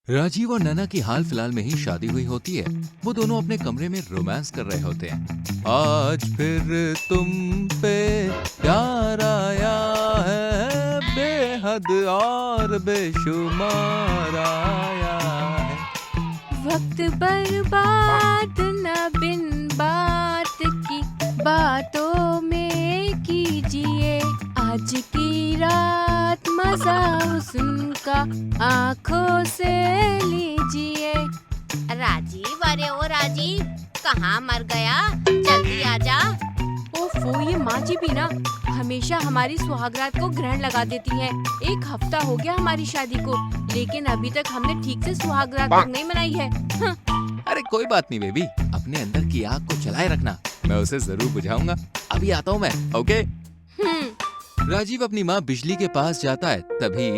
राजीव और नैना की हाल फिलहाल में ही शादी हुई होती है। वो दोनों अपने कमरे में रोमांस कर रहे होते हैं। आज फिर तुम पे प्यार आया है, बेहद और बेशुमार आया है। वक्त बर्बाद न बिन बात की बातों में कीजिए, आज की रात मजा हुस्न का आंखों से लीजिए। राजीव, अरे ओ राजीव, कहाँ मर गया? जल्दी आजा। ओफो, ये माँ जी भी ना हमेशा हमारी सुहागरात को ग्रहण लगा देती है। एक हफ्ता हो गया हमारी शादी को, लेकिन अभी तक हमने ठीक से सुहागरात तक नहीं मनाई है। अरे कोई बात नहीं बेबी, अपने अंदर की आग को जलाए रखना, मैं उसे जरूर बुझाऊंगा। अभी आता हूँ मैं, ओके? राजीव अपनी माँ बिजली के पास जाता है, तभी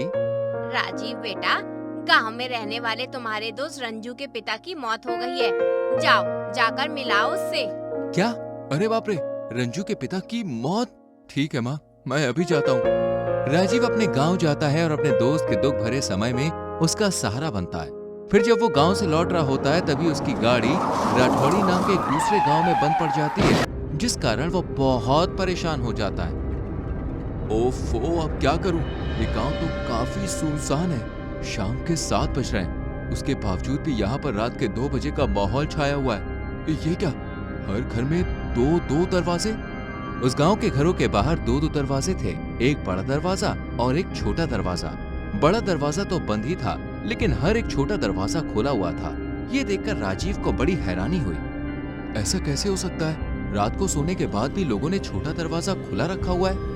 राजीव बेटा, गांव में रहने वाले तुम्हारे दोस्त रंजू के पिता की मौत हो गई है। जाओ, जाकर मिलाओ उससे। क्या? अरे बाप रे, रंजू के पिता की मौत? ठीक है माँ, मैं अभी जाता हूँ। राजीव अपने गांव जाता है और अपने दोस्त के दुख भरे समय में उसका सहारा बनता है। फिर जब वो गांव से लौट रहा होता है, तभी उसकी गाड़ी राठौड़ी नाम के एक दूसरे गांव में बंद पड़ जाती है, जिस कारण वो बहुत परेशान हो जाता है। ओफो, अब क्या करूं? ये गांव तो काफी सुनसान है। शाम के 7 बज रहे हैं, उसके बावजूद भी यहाँ पर रात के 2 बजे का माहौल छाया हुआ है। ये क्या? हर घर में दो दरवाजे? उस गांव के घरों के बाहर दो दरवाजे थे, एक बड़ा दरवाजा और एक छोटा दरवाजा। बड़ा दरवाजा तो बंद ही था, लेकिन हर एक छोटा दरवाजा खोला हुआ था। ये देखकर राजीव को बड़ी हैरानी हुई। ऐसा कैसे हो सकता है? रात को सोने के बाद भी लोगों ने छोटा दरवाजा खुला रखा हुआ है।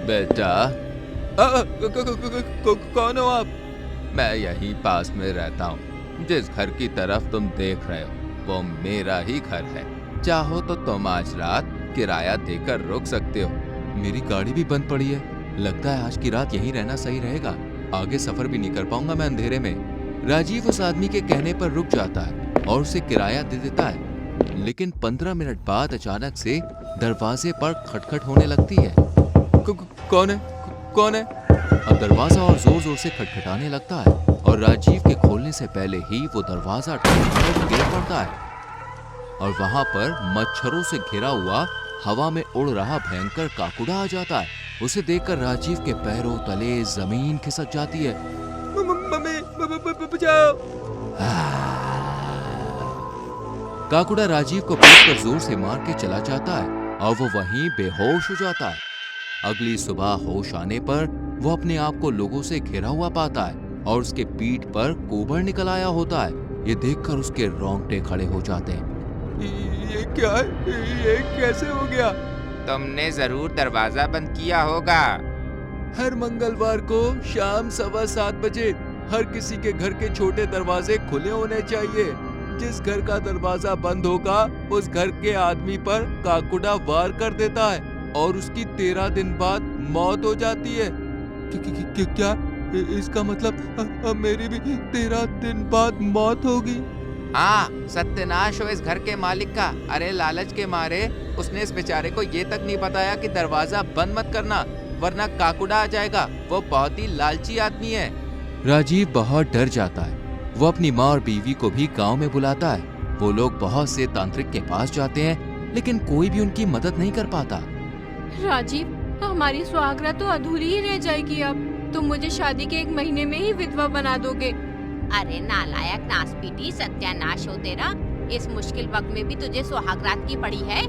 बेटा, कौन हो आप? मैं यहीं पास में रहता हूँ। जिस घर की तरफ तुम देख रहे हो वो मेरा ही घर है। चाहो तो तुम आज रात किराया देकर रुक सकते हो। मेरी गाड़ी भी बंद पड़ी है, लगता है आज की रात यहीं रहना सही रहेगा। आगे सफर भी नहीं कर पाऊंगा मैं अंधेरे में। राजीव उस आदमी के कहने पर रुक जाता है और उसे किराया दे देता है। लेकिन 15 मिनट बाद अचानक से दरवाजे पर खटखट होने लगती है। कौन है? कौन है? अब दरवाजा और जोर जोर से खटखटाने लगता है और राजीव के खोलने से पहले ही वो दरवाजा टूटकर गिर पड़ता है और वहां पर मच्छरों से घिरा हुआ हवा में उड़ रहा भयंकर काकुड़ा आ जाता है। उसे देखकर राजीव के पैरों तले जमीन खिसक जाती है। मम्मी, बचाओ! काकुड़ा राजीव को पीठ पर जोर से मार के चला जाता है और वो वहीं बेहोश हो जाता है। अगली सुबह होश आने पर वो अपने आप को लोगों से घिरा हुआ पाता है और उसके पीठ पर गोबर निकल आया होता है। ये देखकर उसके रोंगटे खड़े हो जाते हैं। ये क्या है? ये कैसे हो गया? तुमने जरूर दरवाजा बंद किया होगा। हर मंगलवार को शाम 7:15 बजे हर किसी के घर के छोटे दरवाजे खुले होने चाहिए। जिस घर का दरवाजा बंद होगा उस घर के आदमी पर काकुड़ा वार कर देता है और उसकी 13 दिन बाद मौत हो जाती है। क्या? इसका मतलब अब मेरी भी 13 दिन बाद मौत होगी? हाँ, सत्यानाश हो इस घर के मालिक का। अरे लालच के मारे उसने इस बेचारे को ये तक नहीं बताया कि दरवाजा बंद मत करना, वरना काकुड़ा आ जाएगा। वो बहुत ही लालची आदमी है। राजीव बहुत डर जाता है। वो अपनी माँ और बीवी को भी गांव में बुलाता है। वो लोग बहुत से तांत्रिक के पास जाते हैं, लेकिन कोई भी उनकी मदद नहीं कर पाता। राजीव, हमारी सुहागरात तो अधूरी ही रह जाएगी। अब तुम मुझे शादी के 1 महीने में ही विधवा बना दोगे। अरे नालायक, नासपीटी, सत्यानाश हो तेरा। इस मुश्किल वक्त में भी तुझे सुहागरात की पड़ी है।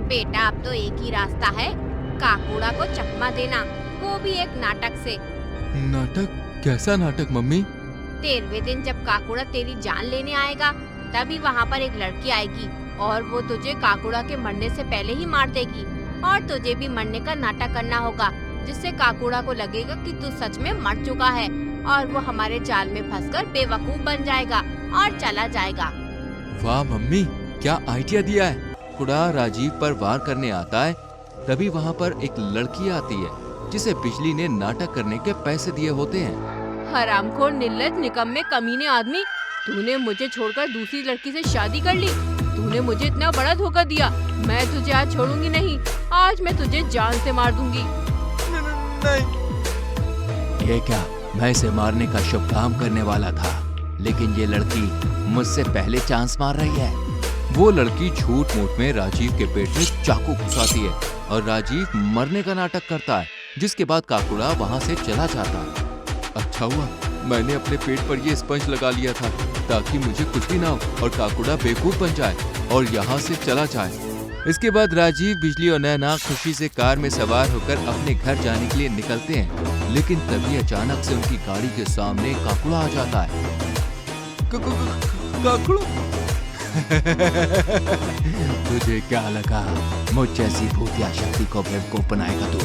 बेटा, अब तो एक ही रास्ता है, काकुड़ा को चकमा देना, वो भी एक नाटक से। नाटक? कैसा नाटक मम्मी? 13वें दिन जब काकुड़ा तेरी जान लेने आएगा, तभी वहाँ पर एक लड़की आएगी और वो तुझे काकुड़ा के मरने से पहले ही मार देगी और तुझे भी मरने का नाटक करना होगा, जिससे काकुड़ा को लगेगा कि तू सच में मर चुका है और वो हमारे जाल में फंसकर बेवकूफ बन जाएगा और चला जाएगा। वाह मम्मी, क्या आइडिया दिया है। काकुड़ा राजीव पर वार करने आता है, तभी वहाँ पर एक लड़की आती है जिसे बिजली ने नाटक करने के पैसे दिए होते हैं। हरामखोर, निर्लज्ज, निकम्मे, कमीने आदमी, तूने मुझे छोड़कर दूसरी लड़की से शादी कर ली। तूने मुझे इतना बड़ा धोखा दिया। मैं तुझे आज छोड़ूंगी नहीं। आज मैं तुझे जान से मार दूंगी। नहीं, ये क्या, मैं इसे मारने का शुभ काम करने वाला था, लेकिन ये लड़की मुझसे पहले चांस मार रही है। वो लड़की झूठ मूठ में राजीव के पेट में चाकू घुसाती है और राजीव मरने का नाटक करता है, जिसके बाद काकुड़ा वहां से चला जाता है। अच्छा हुआ मैंने अपने पेट पर ये स्पंज लगा लिया था, ताकि मुझे कुछ भी ना हो और काकुड़ा बेवकूफ बन जाए और यहाँ से चला जाए। इसके बाद राजीव, बिजली और नैना खुशी से कार में सवार होकर अपने घर जाने के लिए निकलते हैं, लेकिन तभी अचानक से उनकी गाड़ी के सामने काकुड़ा आ जाता है। काकुड़ा तुझे क्या लगा मुझ जैसी भूतिया शक्ति को बेवकूफ बनाएगा तू?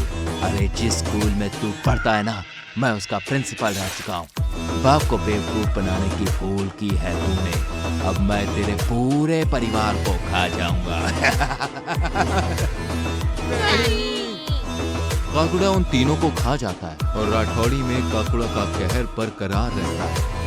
अरे जिस स्कूल में तू पढ़ता है ना, मैं उसका प्रिंसिपल रह चुका हूँ। बाप को बेवकूफ बनाने की भूल की है तूने, अब मैं तेरे पूरे परिवार को खा जाऊंगा। काकुड़ा उन तीनों को खा जाता है और राठौड़ी में काकुड़ा का कहर बरकरार रहता है।